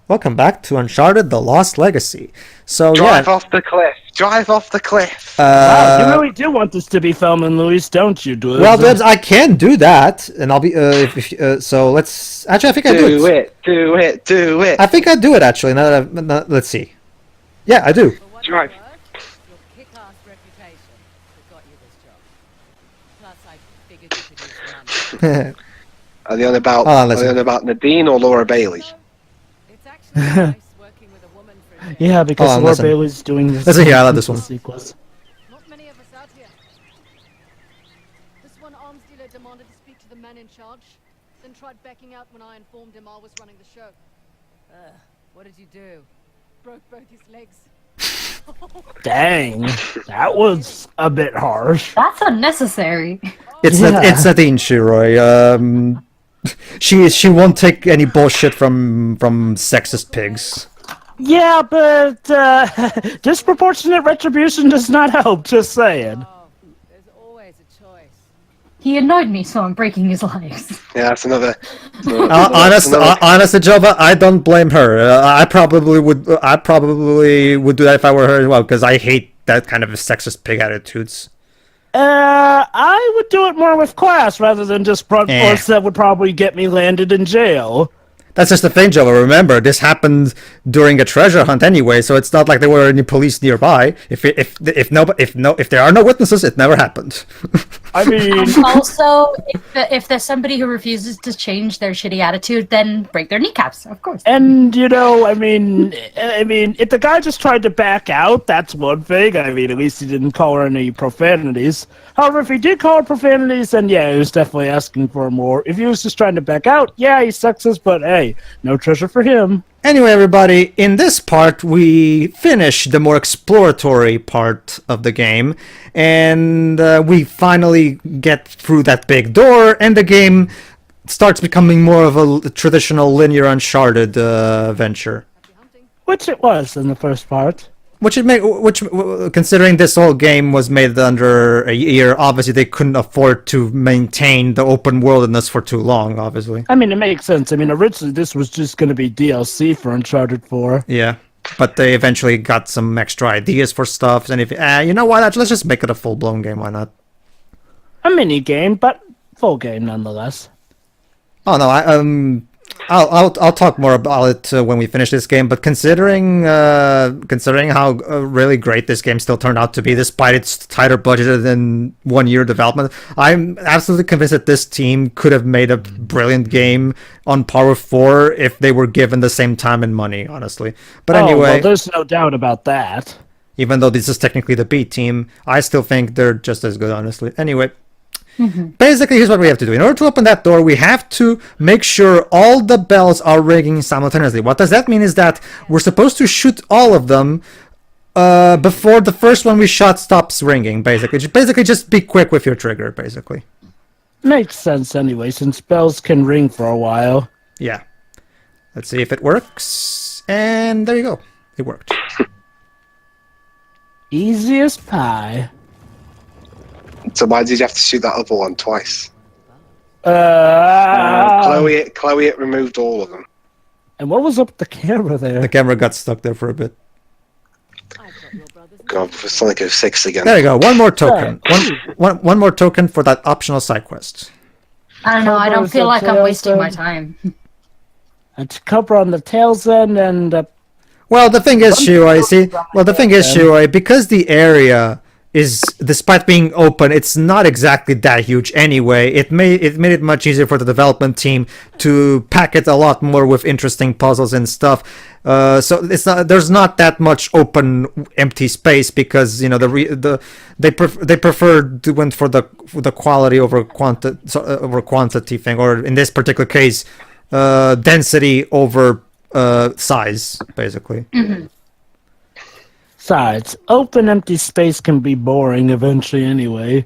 Welcome back to Uncharted: The Lost Legacy. So Drive off the cliff. Drive off the cliff. Wow, you really do want this to be filming, Luis, don't you, Dibs? Well, Dibs, I can do that, and I'll be. So let's. Actually, I think I do it. Do it. I think I do it actually. Now, let's see. Yeah, I do. Drive. Are they on about Nadine or Laura Bailey? Yeah, because Laura Bailey's doing this. Listen here, I love this one. Sequence. Not many of us out here. This one arms dealer demanded to speak to the man in charge, then tried backing out when I informed him I was running the show. What did you do? Broke both his legs. Dang, that was a bit harsh. That's unnecessary. It's Nadine Shiroy. She won't take any bullshit from sexist pigs. Yeah, but disproportionate retribution does not help. Just saying. There's always a choice. He annoyed me, so I'm breaking his legs. Yeah, that's another. Honestly, Jova, I don't blame her. I probably would do that if I were her as well, because I hate that kind of sexist pig attitudes. I would do it more with class rather than just blunt force that would probably get me landed in jail. That's just the thing, Jova. Remember, this happened during a treasure hunt anyway, so it's not like there were any police nearby. If there are no witnesses, it never happened. I mean, also, if there's somebody who refuses to change their shitty attitude, then break their kneecaps, of course. And I mean, if the guy just tried to back out, that's one thing. I mean, at least he didn't call her any profanities. However, if he did call her profanities, then yeah, he was definitely asking for more. If he was just trying to back out, yeah, he's sexist, but hey, no treasure for him. Anyway, everybody, in this part, we finish the more exploratory part of the game, and we finally get through that big door, and the game starts becoming more of a traditional linear Uncharted venture. Which it was in the first part. Which considering this whole game was made under a year, obviously they couldn't afford to maintain the open worldedness for too long, obviously. I mean, it makes sense. I mean, originally this was just going to be DLC for Uncharted 4. Yeah, but they eventually got some extra ideas for stuff, and if you know what, let's just make it a full-blown game, why not? A mini game, but full game nonetheless. Oh no, I'll talk more about it when we finish this game. But considering how really great this game still turned out to be, despite its tighter budget than 1 year development, I'm absolutely convinced that this team could have made a brilliant game on par with 4 if they were given the same time and money. Honestly, but anyway, well, there's no doubt about that. Even though this is technically the B team, I still think they're just as good. Honestly, anyway. Basically, here's what we have to do. In order to open that door, we have to make sure all the bells are ringing simultaneously. What does that mean is that we're supposed to shoot all of them before the first one we shot stops ringing, basically. Just be quick with your trigger, basically. Makes sense anyway, since bells can ring for a while. Yeah. Let's see if it works. And there you go. It worked. Easy as pie. So why did you have to shoot that other one twice? Chloe, it removed all of them. And what was up with the camera there? The camera got stuck there for a bit. God, for Sonic 06 again. There you go. One more token. One more token for that optional side quest. I don't know. I don't feel like I'm wasting my time. It's cover on the tails end and. Well, the thing is, Shioi, because the area is, despite being open, it's not exactly that huge anyway. It made it much easier for the development team to pack it a lot more with interesting puzzles and stuff. So there's not that much open empty space because they prefer went for the quality over quantity thing, or in this particular case, density over size, basically. Mm-hmm. Besides, open empty space can be boring eventually anyway.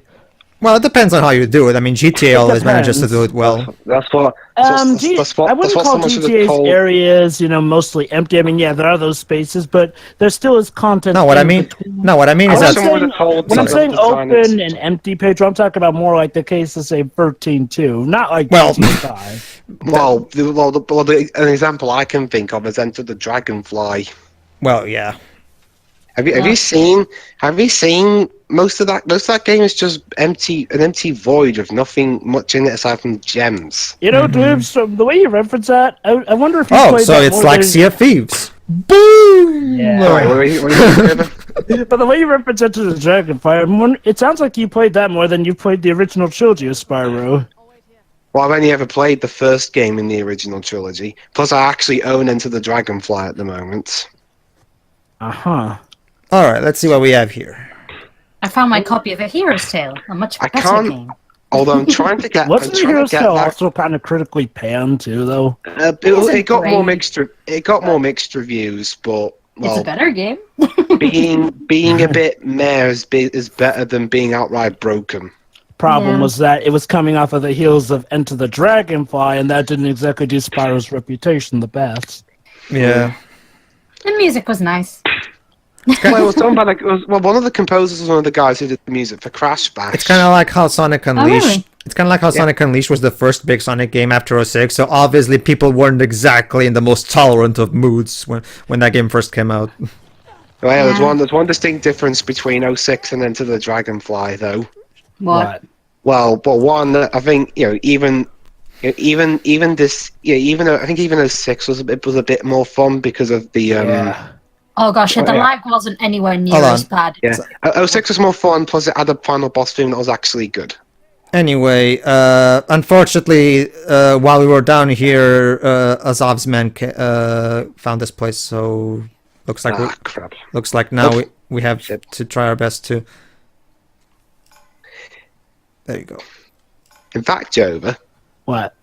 Well, it depends on how you do it. I mean, GTA always manages to do it well. That's what. I wouldn't call GTA's areas, mostly empty. I mean, yeah, there are those spaces, but there still is content. No, what I mean is that when I'm saying open and empty, Pedro, I'm talking about more like the case of say 13.2, not like GTA 5. An example I can think of is Enter the Dragonfly. Well, yeah. Have you seen most of that? Most of that game is just an empty void with nothing much in it aside from gems. Dude, so the way you reference that, I wonder if you played so that it's more like than... Sea of Thieves. Boom! Yeah. But the way you reference it to the Dragonfly, it sounds like you played that more than you played the original trilogy of Spyro. Well, I've only ever played the first game in the original trilogy. Plus, I actually own Enter the Dragonfly at the moment. Uh-huh. All right, let's see what we have here. I found my copy of A Hero's Tale, a much better game. Although I'm trying to get. Wasn't A Hero's Tale also kind of critically panned too, though? It got more mixed. It got more mixed reviews, but it's a better game. being a bit meh is better than being outright broken. Problem was that it was coming off of the heels of Enter the Dragonfly, and that didn't exactly do Spyro's reputation the best. Yeah. The music was nice. Well, it was done by one of the composers was one of the guys who did the music for Crash Bash. It's kind of like how Sonic Unleashed. Really? It's kind of like how Sonic Unleashed was the first big Sonic game after 06. So obviously people weren't exactly in the most tolerant of moods when that game first came out. Well, there's one distinct difference between 06 and Enter the Dragonfly, though. What? Well, but one, I think even this, I think even 06 was a bit more fun because of the Oh gosh, the lag wasn't anywhere near as bad. Yeah, 06 was more fun. Plus, it had a final boss theme that was actually good. Anyway, unfortunately, while we were down here, Azov's men found this place. So looks like looks like now we have to try our best to. There you go. In fact, Jova. What?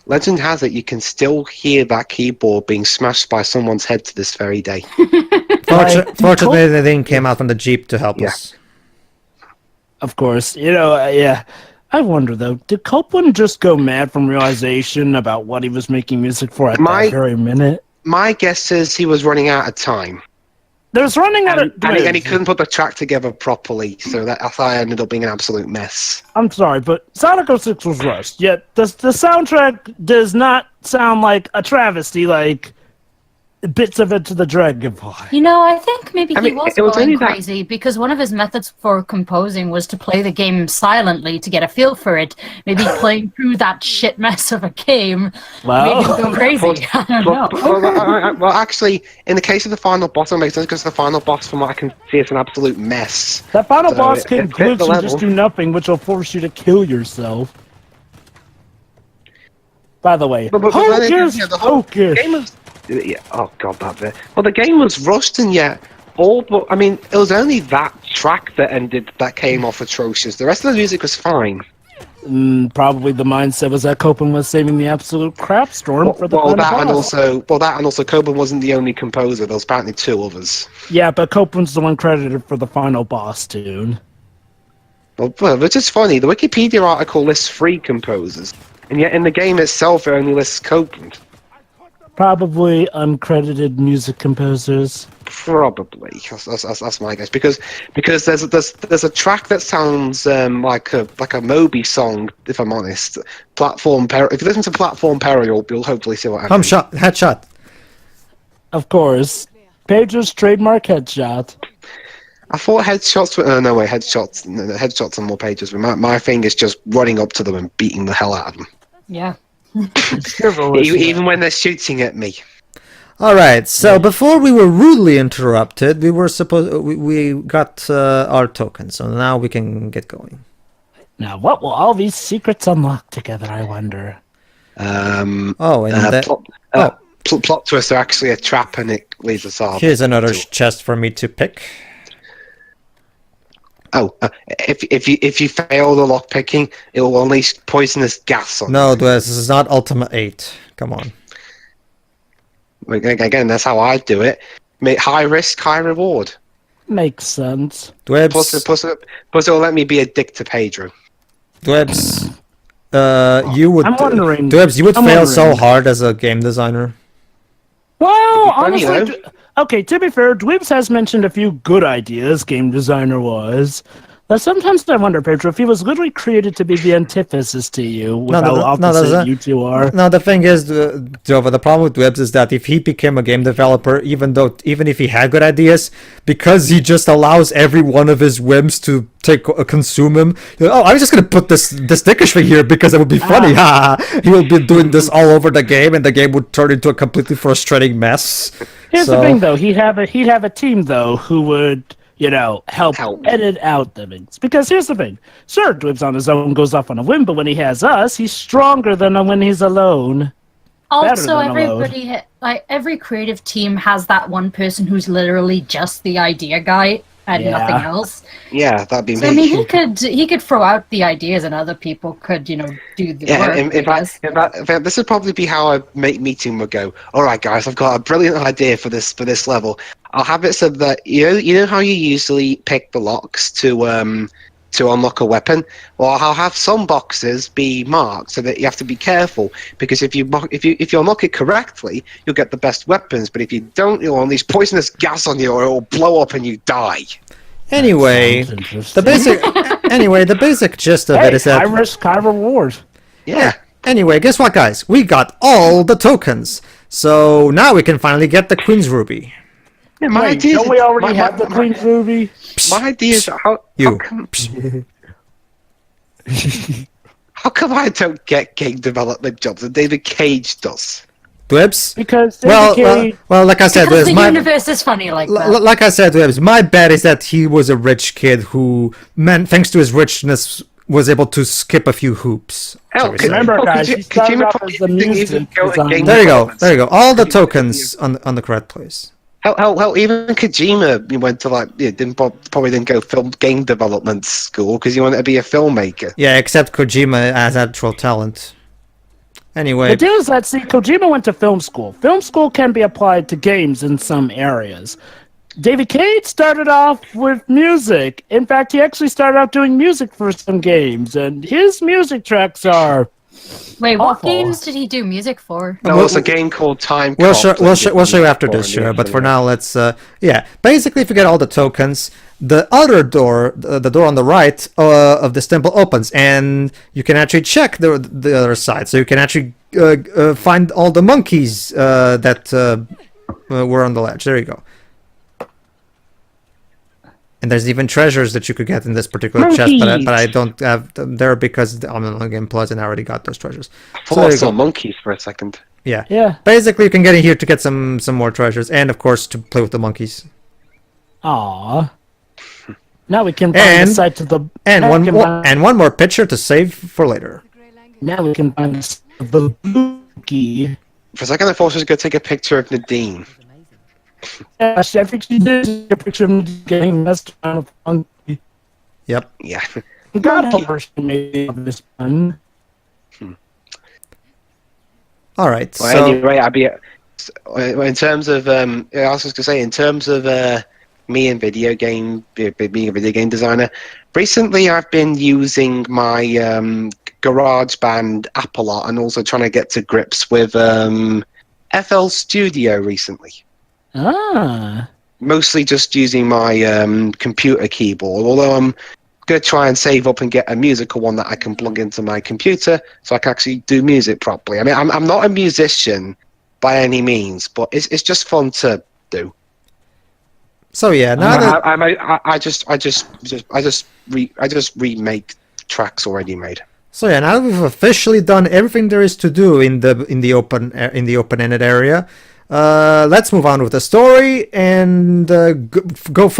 Legend has it you can still hear that keyboard being smashed by someone's head to this very day. Fortunately, they didn't came out on the Jeep to help us. Of course. I wonder, though, did Copeland just go mad from realization about what he was making music for at that very minute? My guess is he was running out of time. There's running out of... And he couldn't put the track together properly, so that's how it ended up being an absolute mess. I'm sorry, but Sonic 06 was rushed, yet the soundtrack does not sound like a travesty, like bits of Enter the Dragonfly. I think maybe he was going crazy because one of his methods for composing was to play the game silently to get a feel for it. Maybe playing through that shit mess of a game made him go crazy. I don't know. Well, actually, in the case of the final boss, it makes sense because the final boss, from what I can see, is an absolute mess. That final boss can glitch and just do nothing, which will force you to kill yourself. By the way, Hocus! Yeah, oh god, that bit. Well, the game was rushed, and yet it was only that track that came off atrocious. The rest of the music was fine. Probably the mindset was that Copeland was saving the absolute crap storm for the final boss. And also, Copeland wasn't the only composer. There was apparently two others. Yeah, but Copeland's the one credited for the final boss tune. Well, which is funny. The Wikipedia article lists 3 composers, and yet in the game itself, it only lists Copeland. Probably uncredited music composers. Probably, that's my guess. Because there's a track that sounds like a Moby song. If I'm honest, If you listen to Platform Peril, you'll hopefully see what happens. Headshot. Of course, Pedro's trademark headshot. I thought headshots were headshots on more pages. But my thing is just running up to them and beating the hell out of them. Yeah. Even when they're shooting at me. All right. So before we were rudely interrupted, we got our token. So now we can get going. Now, what will all these secrets unlock together? I wonder. Plot twist are actually a trap, and it leads us off. Here's another chest for me to pick. If you fail the lock picking, it will unleash poisonous gas on you. No, this is not Ultimate 8. Come on. Again, that's how I do it. High risk, high reward. Makes sense. Dwebs, Plus, it'll let me be a dick to Pedro. Dwebs, you would. I'm wondering. Dwebs, you would I'm fail so wondering. hard as a game designer. Well, funny, honestly, okay, to be fair, Dweebs has mentioned a few good ideas, game designer-wise. But sometimes I wonder, Pedro, if he was literally created to be the antithesis to you, with how opposite you two are. No, the thing is, Jova, the problem with Dwebs is that if he became a game developer, even if he had good ideas, because he just allows every one of his whims to consume him. I'm just gonna put this dickish thing here because it would be funny. He will be doing this all over the game, and the game would turn into a completely frustrating mess. Here's the thing, though. He'd have a team, though, who would, help edit out the things. Because here's the thing. Sure, Dwebs on his own goes off on a whim, but when he has us, he's stronger than when he's alone. Also, every creative team has that one person who's literally just the idea guy and nothing else. Yeah, that'd be me. So, I mean, he could throw out the ideas, and other people could, do the work. In fact, this would probably be how a meeting would go. All right, guys, I've got a brilliant idea for this level. I'll have it so that you know how you usually pick the locks to unlock a weapon. Well, I'll have some boxes be marked so that you have to be careful, because if you unlock it correctly, you'll get the best weapons. But if you don't, you'll unleash poisonous gas on you, or it'll blow up and you die. Anyway, the basic gist of it is that high risk, high reward. Yeah. Anyway, guess what, guys? We got all the tokens, so now we can finally get the Queen's Ruby. Yeah, my idea. Don't we already have the Queen's Ruby? My idea is how come I don't get game development jobs and David Cage does? Dwebs? Because well, like I said, because the universe is funny like that. Like I said, Dwebs, my bet is that he was a rich kid who, thanks to his richness, was able to skip a few hoops. Remember, guys, he started off as the music designer. There you go. All the tokens on the correct place. Hell, even Kojima went to probably didn't go game development school because he wanted to be a filmmaker. Yeah, except Kojima has actual talent. Anyway, the deal is that Kojima went to film school. Film school can be applied to games in some areas. David Cage started off with music. In fact, he actually started out doing music for some games, and his music tracks are. Wait, what awful. games did he do music for? No, it's a game called Time We'll Cop. show you after this, sure. But for now, let's basically, if you get all the tokens, the other door, the door on the right of this temple opens, and you can actually check the other side. So you can actually find all the monkeys that were on the ledge. There you go. And there's even treasures that you could get in this particular chest, but I don't have them there because I'm on Game Plus and I already got those treasures. I thought I saw monkeys for a second. Yeah. Basically, you can get in here to get some more treasures, and of course to play with the monkeys. Aww. Now we can find the site to the one more picture to save for later. Now we can find the blue key. For a second, I thought I was going to take a picture of Nadine. I think she did a picture of me getting messed around with monkey. Yep. Yeah. God help her, she made of this one. All right. Well, so anyway, in terms of I was just gonna say, in terms of me and being a video game designer, recently I've been using my GarageBand app a lot, and also trying to get to grips with FL Studio recently. Mostly just using my computer keyboard, although I'm going to try and save up and get a musical one that I can plug into my computer so I can actually do music properly. I mean, I'm not a musician by any means, but it's just fun to do. So yeah, now I just remake tracks already made. So yeah, now we've officially done everything there is to do in the open-ended area. Let's move on with the story and go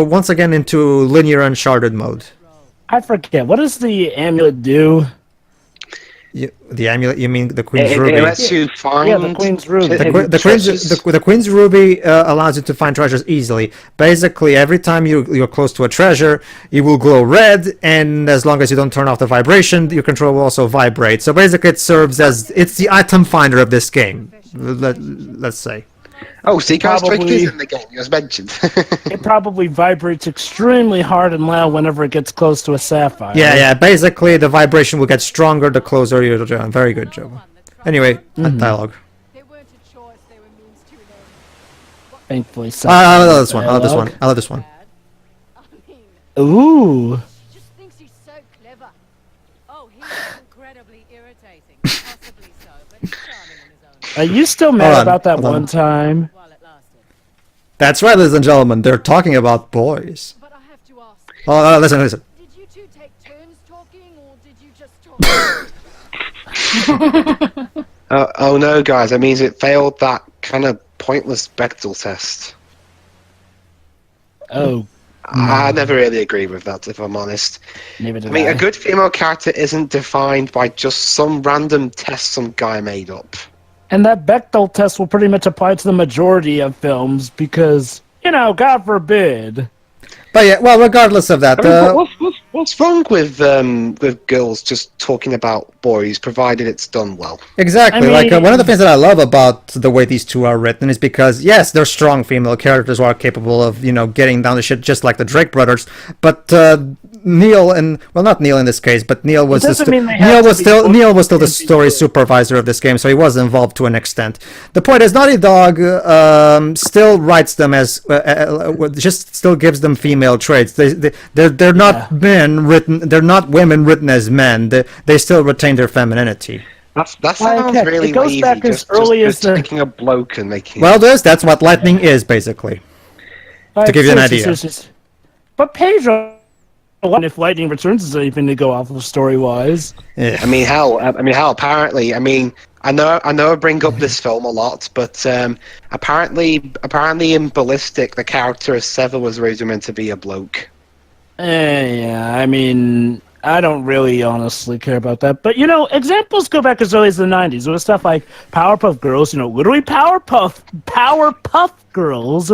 once again into linear Uncharted mode. I forget, what does the amulet do? The amulet, you mean the Queen's Ruby? It lets you find the Queen's Ruby. The Queen's Ruby allows you to find treasures easily. Basically, every time you're close to a treasure, it will glow red, and as long as you don't turn off the vibration, your controller will also vibrate. So basically, it serves as it's the item finder of this game. Let's say. Oh, see, guys, Drake Probably- is in the game, as mentioned. It probably vibrates extremely hard and loud whenever it gets close to a sapphire. Yeah. Basically, the vibration will get stronger the closer you're to. Very good, Joe. Anyway, dialogue. They weren't a choice, they were means to an end. Thankfully, I love this one. I love this one. I love this one. I mean, Ooh. she just thinks he's so clever. Oh, he's incredibly irritating. Possibly so, but he's charming in his own Are you still Hold mad on, about that hold on. one time? while it lasted. That's right, ladies and gentlemen. They're talking about boys. But I have to ask, Oh, listen. did you two take turns talking, or did you just talk? Oh no, guys! That means it failed that kind of pointless Bechtel test. Oh, I never really agree with that, if I'm honest. neither did I mean, a good female character isn't defined by just some random test some guy made up. And that Bechdel test will pretty much apply to the majority of films because, God forbid. But yeah, well, regardless of that, I mean, what's wrong with girls just talking about boys, provided it's done well? exactly. I mean- One of the things that I love about the way these two are written is because, yes, they're strong female characters who are capable of, getting down the shit just like the Drake brothers. But Neil and not Neil in this case, but Neil was doesn't mean they have Neil to was be still both Neil was still the champions. story supervisor of this game, so he was involved to an extent. The point is, Naughty Dog still writes them as just still gives them female traits. They're not men written. They're not women written as men. They still retain their femininity. That sounds heck, really it goes lazy. back as just early as the- taking a bloke and making. Well, that's what lightning is basically. Like, give you an seriously, idea. seriously. But Pedro, if Lightning Returns is anything to go off of story-wise. Yeah. I mean, hell. Apparently, I know I bring up this film a lot, but apparently in Ballistic, the character of Sever was originally meant to be a bloke. Yeah, I don't really honestly care about that. But, examples go back as early as the 90s. There was stuff like Powerpuff Girls, literally Powerpuff Girls,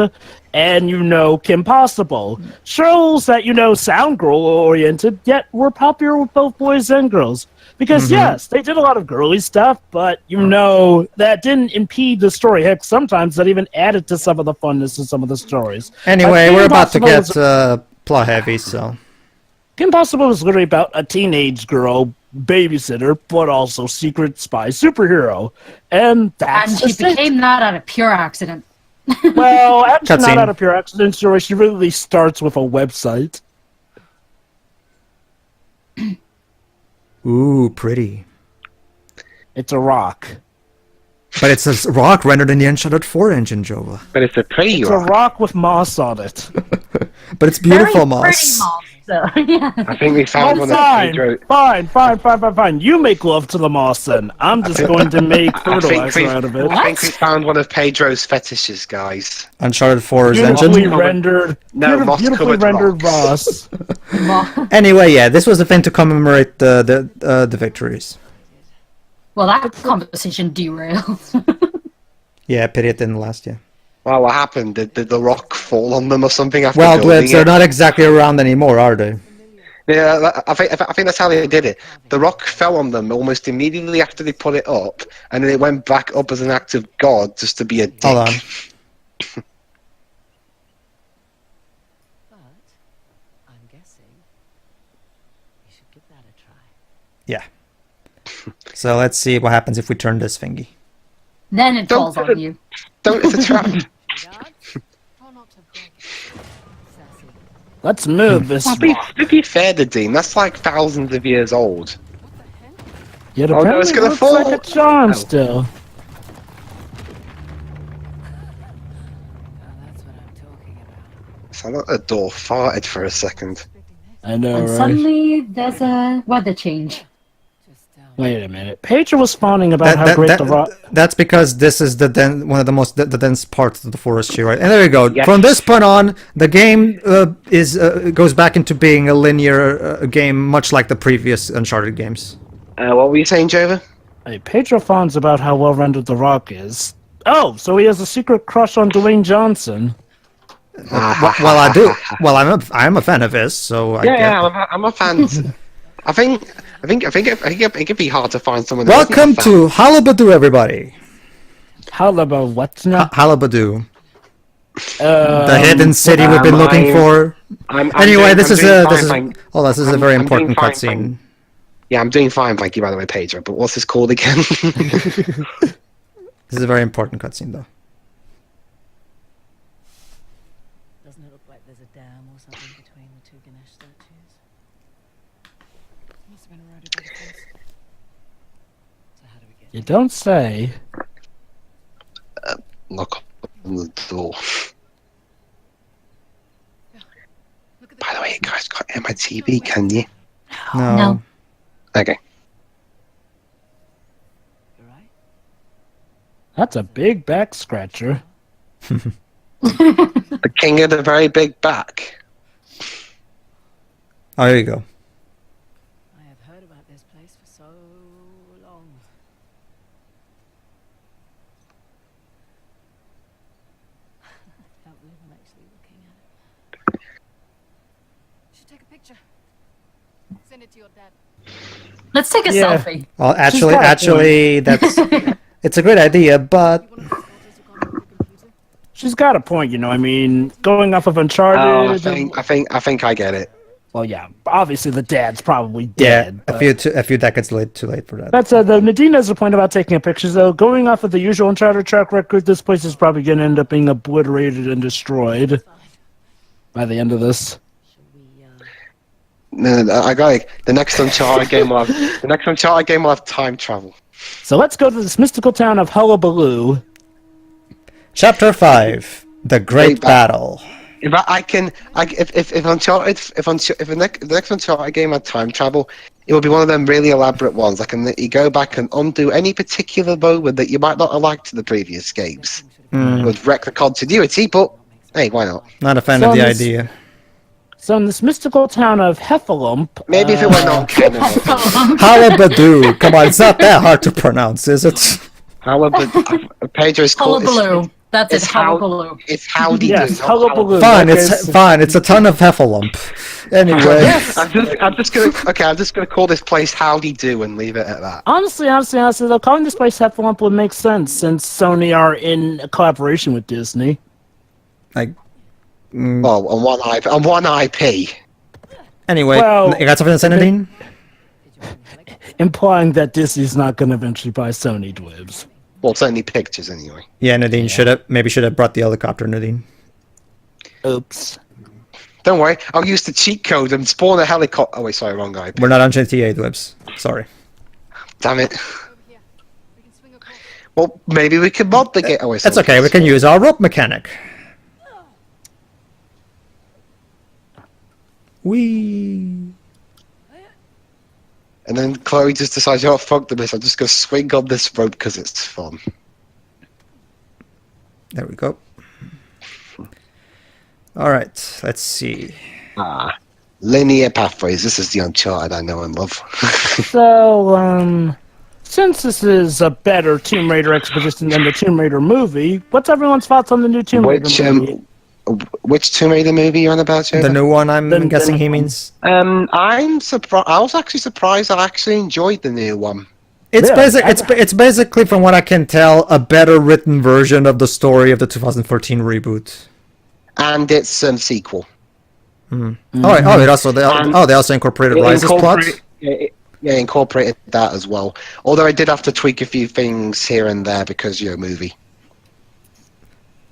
and, Kim Possible. Shows that, sound girl-oriented, yet were popular with both boys and girls. Because, yes, they did a lot of girly stuff, but, that didn't impede the story. Heck, sometimes that even added to some of the funness of some of the stories. Anyway, Kim we're about to Possible get plot heavy, so. Kim Possible is literally about a teenage girl babysitter, but also secret spy superhero. And that's And she just it. became that out of pure accident. Well, actually Cutscene. not out of pure accident story. She really starts with a website. Ooh, pretty. It's a rock. But it's a rock rendered in the Uncharted 4 engine, Jova. But it's a pretty It's a rock. rock with moss on it. But it's beautiful, Very Moss. pretty moss. So, yeah. I think we found one of Pedro. Fine. You make love to the moss then. I'm just going to make fertilizer out of it. I think we found one of Pedro's fetishes, guys. Uncharted 4's Beautifully engine. rendered, No, beautifully moss-covered rendered rocks. moss. Anyway, yeah, this was the thing to commemorate the victories. Well, that conversation derailed. Yeah, pity it didn't last, yeah. Well, what happened? Did the rock fall on them or something after Well, building they're it? not exactly around anymore, are they? Yeah, I think that's how they did it. The rock fell on them almost immediately after they put it up, and then it went back up as an act of God just to be a dick. Hold on. But I'm guessing you should give that a try. Yeah. So let's see what happens if we turn this thingy. Then it Don't falls put on it- you. Don't it's a trap. Guards? Try not to break. Sassy. Let's move this rock. To be fair to Dean, that's like thousands of years old. Yet Oh, no, apparently it's gonna looks fall. like a charm Oh. still. Now that's what I'm talking about. So I thought the door farted for a second. I know, And right? suddenly there's a weather change. Just Wait a minute. Pedro was spawning about how great the rock... That's because this is one of the most the dense parts of the forestry, right? And there you go. Yes. From this point on, the game goes back into being a linear game, much like the previous Uncharted games. What were you saying, Jova? Hey, Pedro fawns about how well rendered the rock is. Oh, so he has a secret crush on Dwayne Johnson. Well, I do. Well, I'm a fan of his, so I get Yeah, I'm a fan. I think it could be hard to find someone. That isn't a Welcome fan. to Halibadu, everybody. Halaba what now? Halabadu. The hidden city we've been looking for. Anyway, this is a very I'm important doing fine, cutscene. Yeah, I'm doing fine, thank you, by the way, Pedro. But what's this called again? This is a very important cutscene, though. Doesn't it look like there's a dam or something between the two Ganesh statues? Must have been eroded by the force. So how do we get You don't say. Knock on the door. By the way, you guys can't hear my TV, can you? No. Okay. You right? That's a big back scratcher. The king of the very big back. Oh, here you go. I have heard about this place for so long. Can't believe I'm actually looking at it. You should take a picture. Send it to your dad. Let's take a Yeah. selfie. Well, got a actually, that's it's a great idea, but You one of those soldiers who can't read the computer? She's got a point, you know. I mean, going off of Uncharted. Oh, I think I get it. Well, yeah. Obviously, the dad's probably yeah, dead. a few decades too late for that. That's the Nadine has a point about taking pictures, though. Going off of the usual Uncharted track record, this place is probably going to end up being obliterated and destroyed by the end of this. Should we, No, I got it. The next Uncharted game will have time travel. So let's go to this mystical town of Hullabaloo. Chapter 5: The Great Great Battle. If the next Uncharted game had time travel, it would be one of them really elaborate ones. Like, you go back and undo any particular moment that you might not have liked in the previous games. It would wreck the continuity, but hey, why not? Not a fan So of the this- idea. So in this mystical town of Heffalump, Maybe if it went on canon. Halabadu. Come on, it's not that hard to pronounce, is it? However, Pedro's called. Hullabaloo. That's it, it's how- Hullabaloo. It's howdy yes, do. not Hullabaloo. Fine, Okay, it's so- fine. It's a ton of heffalump. Anyway, I'm just gonna call this place Howdy Do and leave it at that. Honestly, though, calling this place Heffalump would make sense since Sony are in a collaboration with Disney. like, Well, on one IP. anyway, Well, you got something to say, Nadine? Implying that Disney's not going to eventually buy Sony dibs. Well, certainly pictures anyway. Yeah, Nadine should have brought the helicopter, Nadine. Oops. Don't worry, I'll use the cheat code and spawn a helicopter. Oh wait, sorry, wrong IP. We're not on GTA Dwebs. Sorry. Damn it. Over here. We can swing across. Well, maybe we can mod the game. Oh, wait, That's okay. We can use our rope mechanic. Whee! And then Chloe just decides, oh fuck this, I'm just gonna swing on this rope because it's fun. There we go. All right. Let's see. Linear pathways. This is the Uncharted I know and love. So, since this is a better Tomb Raider exposition than the Tomb Raider movie, what's everyone's thoughts on the new Tomb Raider movie? Which Tomb Raider movie you're on about, Joe? The new one. I'm The- guessing the- he means. I'm surprised. I was actually surprised. I actually enjoyed the new one. It's Really? it's basically, from what I can tell, a better written version of the story of the 2014 reboot. And it's sequel. Oh, it also they also incorporated Rise's plot. Yeah, incorporated that as well. Although I did have to tweak a few things here and there because movie.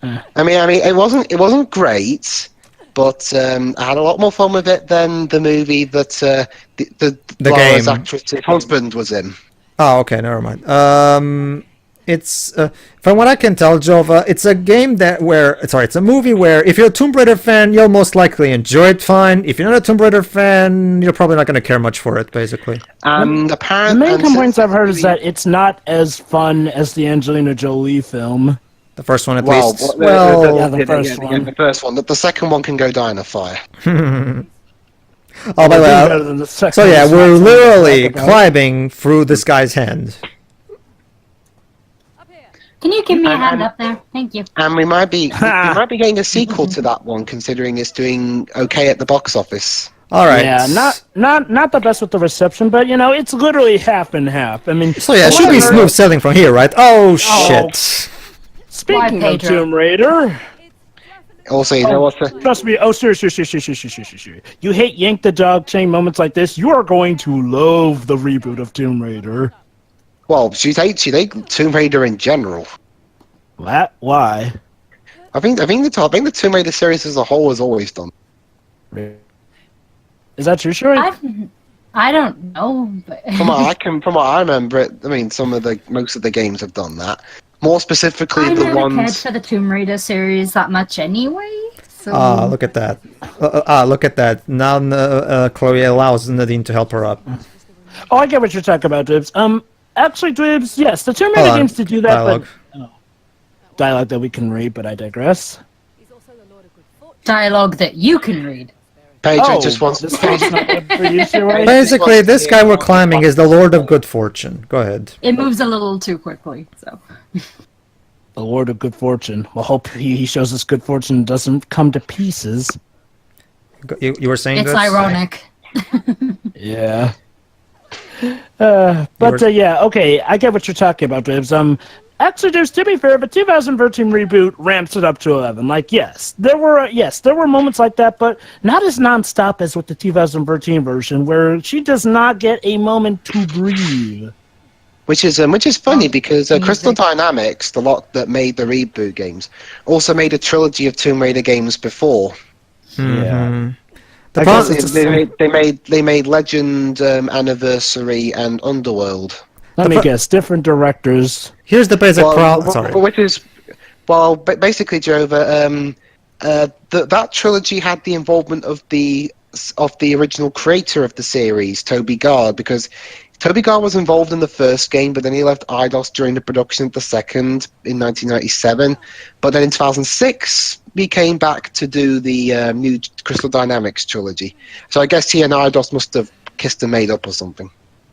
I mean, it wasn't great, but I had a lot more fun with it than the movie that the Lara's game. actress's husband was in. Oh, okay, never mind. It's from what I can tell, Jova, it's a game it's a movie where if you're a Tomb Raider fan, you'll most likely enjoy it fine. If you're not a Tomb Raider fan, you're probably not going to care much for it, basically. And The apparently, main complaints I've heard is that it's not as fun as the Angelina Jolie film. The first one, at well, least. yeah, the first one. the first one. The second one can go die in a fire. Oh, by Better the way, than the second so yeah, one, we're so literally talk about. climbing through this guy's hand. Up here. Can you give me a hand up there? Thank you. And we might be getting a sequel to that one, considering it's doing okay at the box office. All right. Yeah, not the best with the reception, but it's literally half and half. I mean, So yeah, it should be smooth sailing from here, right? Oh shit! Speaking of Pedro? Tomb Raider, Also, you know what? trust me. Oh, seriously. You hate yank the dog chain moments like this. You are going to love the reboot of Tomb Raider. Well, she'd hate Tomb Raider in general. What? Why? I think the Tomb Raider series as a whole has always done. Is that true, Sherry? I don't know. But... From what I remember, I mean, most of the games have done that. More specifically, I the never cared ones. for the Tomb Raider series that much anyway. So... Look at that. Look at that. Now Chloe allows Nadine to help her up. Oh, I get what you're talking about, Dibs. Actually, Dibs, yes, the Tomb Raider games to do that, Dialogue. but dialogue that we can read, but I digress. Dialogue that you can read. Pedro just wants. this one's not good for you, Sherry? Basically, this guy we're climbing is the Lord of Good Fortune. Go ahead. It moves a little too quickly, so. The Lord of Good Fortune. We'll hope he shows us good fortune and doesn't come to pieces. You were saying It's this? ironic. Yeah. Yeah, okay, I get what you're talking about, Dibs. Actually, Dibs, to be fair, the 2013 reboot ramps it up to 11. Like, yes, there were moments like that, but not as nonstop as with the 2013 version, where she does not get a moment to breathe. Which is funny because Crystal Dynamics, the lot that made the reboot games, also made a trilogy of Tomb Raider games before. Yeah. The I problem guess They made Legend, Anniversary, and Underworld. Let me guess, different directors. here's the basic problem. Sorry. Basically, Jova, that trilogy had the involvement of the original creator of the series, Toby Gard, because Toby Gard was involved in the first game, but then he left Eidos during the production of the second in 1997. But then in 2006, he came back to do the new Crystal Dynamics trilogy. So I guess he and Eidos must have kissed and made up or something.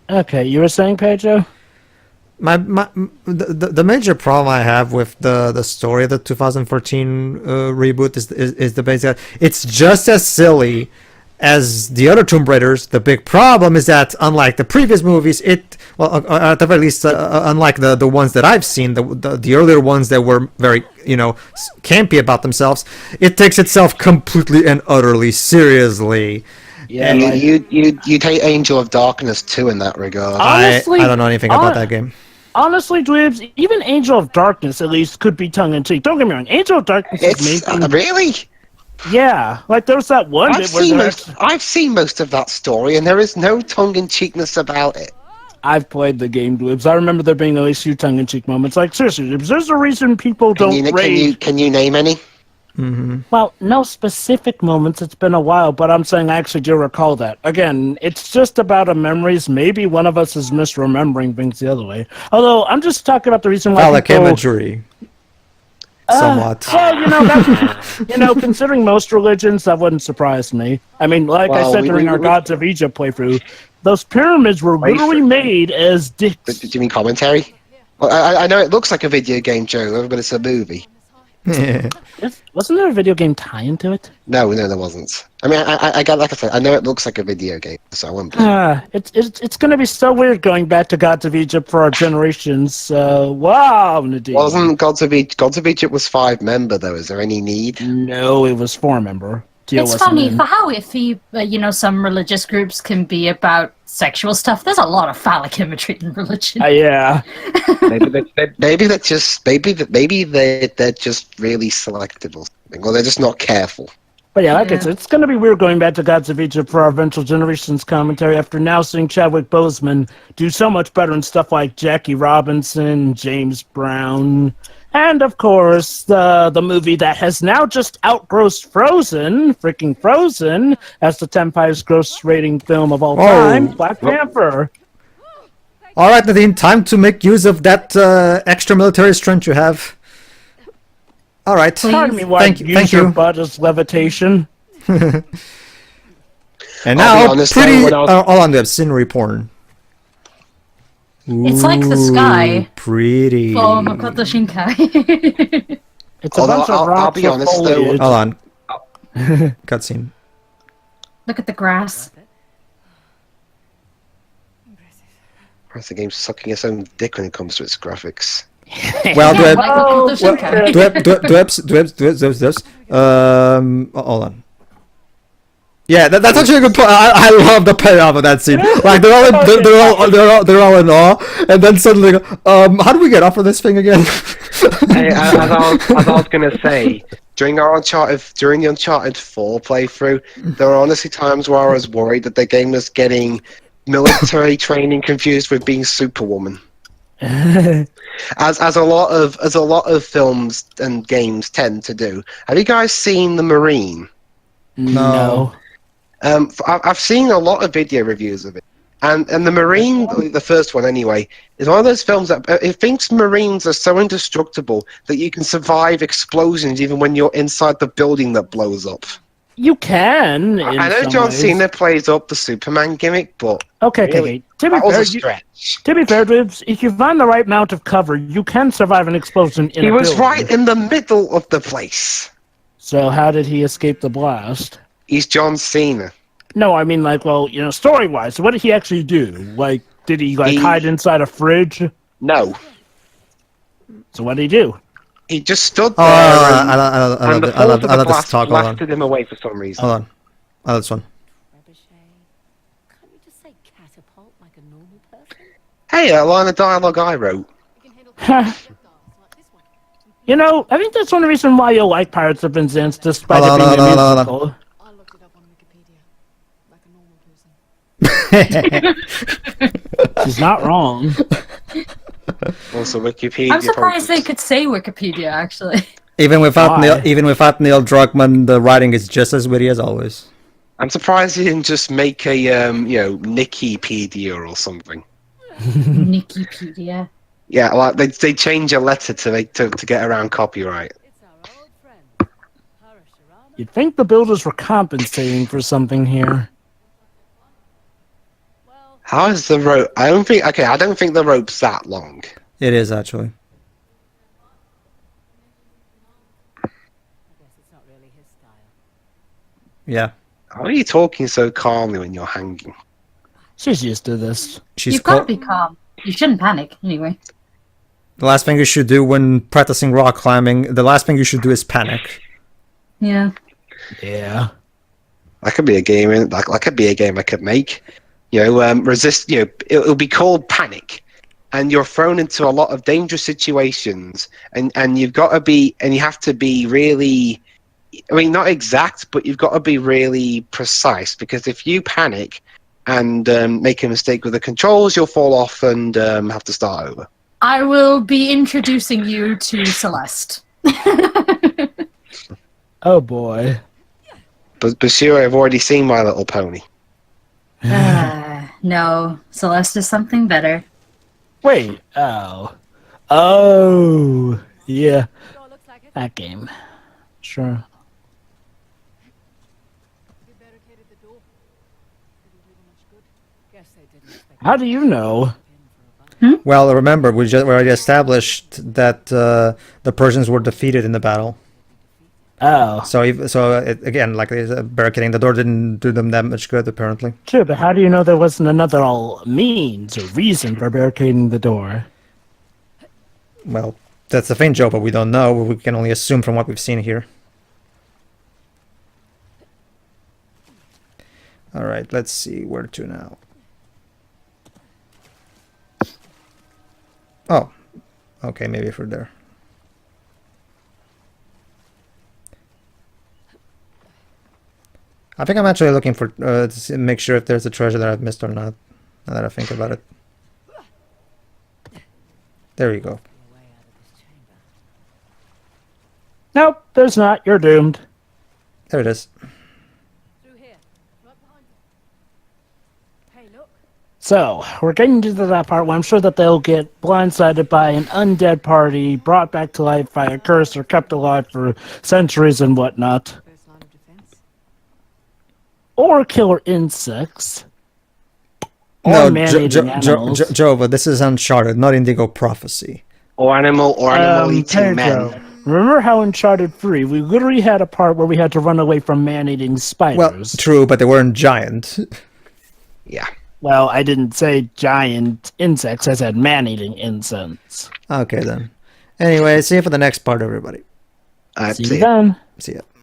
Okay, you were saying, Pedro? The major problem I have with the story of the 2014 reboot is the basic. It's just as silly as the other Tomb Raiders. The big problem is that unlike the previous movies, at the very least, unlike the ones that I've seen, the earlier ones that were very campy about themselves, it takes itself completely and utterly seriously. Yeah, you'd hate Angel of Darkness too in that regard. Honestly, I don't know anything about that game. Honestly, Dweebs, even Angel of Darkness at least could be tongue-in-cheek. Don't get me wrong, Angel of Darkness is making... Really? Yeah, like there was that one bit where I've seen most of that story, and there is no tongue-in-cheekness about it. I've played the game, Dweebs. I remember there being at least few tongue-in-cheek moments. Like, seriously, Dweebs, there's a reason people don't rage. Can you name any? Mm-hmm. Well, no specific moments. It's been a while, but I'm saying I actually do recall that. Again, it's just about memories. Maybe one of us is misremembering things the other way. Although, I'm just talking about the reason why Phallic imagery. Somewhat. Well, considering most religions, that wouldn't surprise me. I mean, like I said during our Gods of Egypt playthrough, those pyramids were literally made as dicks. Do you mean commentary? Well, I know it looks like a video game, Joe, but it's a movie. Wasn't there a video game tie-in to it? No, there wasn't. I mean, I got, like I said, I know it looks like a video game, so I wouldn't. It's going to be so weird going back to Gods of Egypt for our generations. Wow, Nadine. Wasn't Gods of Egypt was 5-member though? Is there any need? No, it was 4-member. It's funny for how iffy, some religious groups can be about sexual stuff. There's a lot of phallic imagery in religion. Yeah. maybe they're just really selective or something, or they're just not careful. But yeah, like I said, it's going to be weird going back to Gods of Egypt for our Eventual Generations commentary after now seeing Chadwick Boseman do so much better in stuff like Jackie Robinson, James Brown, and of course the movie that has now just outgrossed freaking Frozen, as the 10th highest gross rating film of all time, Black Panther. All right, Nadine, time to make use of that extra military strength you have. All right. Pardon me, why use your butt as levitation? And now, hold on, we have scenery porn. It's like the sky. Pretty. Oh, Makoto Shinkai. It's a bunch of rocks. I'll be honest, foliage. Hold on. Cutscene. Look at the grass. The game's sucking its own dick when it comes to its graphics. Well, do I, Michael Kutoshka. hold on. Yeah, that's actually a good point. I love the payoff of that scene. Like they're all in awe, and then suddenly, how do we get off of this thing again? Hey, as I was gonna say, during the Uncharted 4 playthrough, there were honestly times where I was worried that the game was getting military training confused with being Superwoman. As a lot of films and games tend to do. Have you guys seen The Marine? No. I've seen a lot of video reviews of it, and The Marine, the first one anyway, is one of those films that it thinks Marines are so indestructible that you can survive explosions even when you're inside the building that blows up. You can. I know some John ways. Cena plays up the Superman gimmick, but Okay, really, To that be was fair, a stretch. to be fair, Dribs, if you find the right amount of cover, you can survive an explosion in He a was building. right in the middle of the place. So how did he escape the blast? He's John Cena. No, I mean, like, well, story-wise, what did he actually do? Like, did he, He- hide inside a fridge? No, So what did he do? he just stood Oh, there, I and the love force of the this blast talk. Hold on. blasted him away for some reason. Hold on. I love this one. Can't you just say catapult like a normal person? Hey, a line of dialogue I wrote. You can handle projectiles like this one. I think that's one reason why you like Pirates of Penzance, despite Hold it on, being a hold on. musical. I looked it up on Wikipedia, like a normal person. She's not wrong. Also, Wikipedia. I'm surprised they focus. could say Wikipedia, actually. Even without Why? Neil Druckmann, the writing is just as witty as always. I'm surprised he didn't just make a Nikipedia or something. Wikipedia. Yeah, like they change a letter to get around copyright. It's our old friend, Parashurama. You'd think the builders were compensating for something here. Well, How is the rope? I don't think the rope's that long. It is actually. I guess it's not really his style. Yeah. How are you talking so calmly when you're hanging? She's used to this. She's You've got to co- be calm. You shouldn't panic, anyway. The last thing you should do when practicing rock climbing, the last thing you should do is panic. Yeah. Yeah. That could be a game. That could be a game I could make. Resist. It'll be called Panic, and you're thrown into a lot of dangerous situations, and you've got to be, and you have to be really. I mean, not exact, but you've got to be really precise, because if you panic and make a mistake with the controls, you'll fall off and have to start over. I will be introducing you to Celeste. Oh boy. But sure, I've already seen My Little Pony. No, Celeste is something better. Wait. Oh. Yeah. Door looks like it. That game. Sure. They barricaded the door. Didn't do them much good. Guess they didn't expect How do you know? Well, remember, we already established that the Persians were defeated in the battle. Oh. Again, like barricading the door didn't do them that much good, apparently. Sure, but how do you know there wasn't another means or reason for barricading the door? Well, that's the thing, Joe, but we don't know. We can only assume from what we've seen here. Alright, let's see where to now. Oh, okay, maybe if we're there. I think I'm actually looking for to make sure if there's a treasure that I've missed or not. Now that I think about it. There you go. a way out of this chamber. Nope, there's not. You're doomed. There it is. Through here. Right behind you. Hey, look. So, we're getting to that part where I'm sure that they'll get blindsided by an undead party, brought back to life by a curse, or kept alive for centuries and whatnot. First line of defense. Or killer insects. Or No, man-eating animals. Joe, but this is Uncharted, not Indigo Prophecy. Or animal eating Pedro, men. remember how in Uncharted 3, we literally had a part where we had to run away from man-eating spiders? Well, true, but they weren't giant. Yeah. Well, I didn't say giant insects, I said man-eating insects. Okay, then. Anyway, see you for the next part, everybody. See you then. See ya.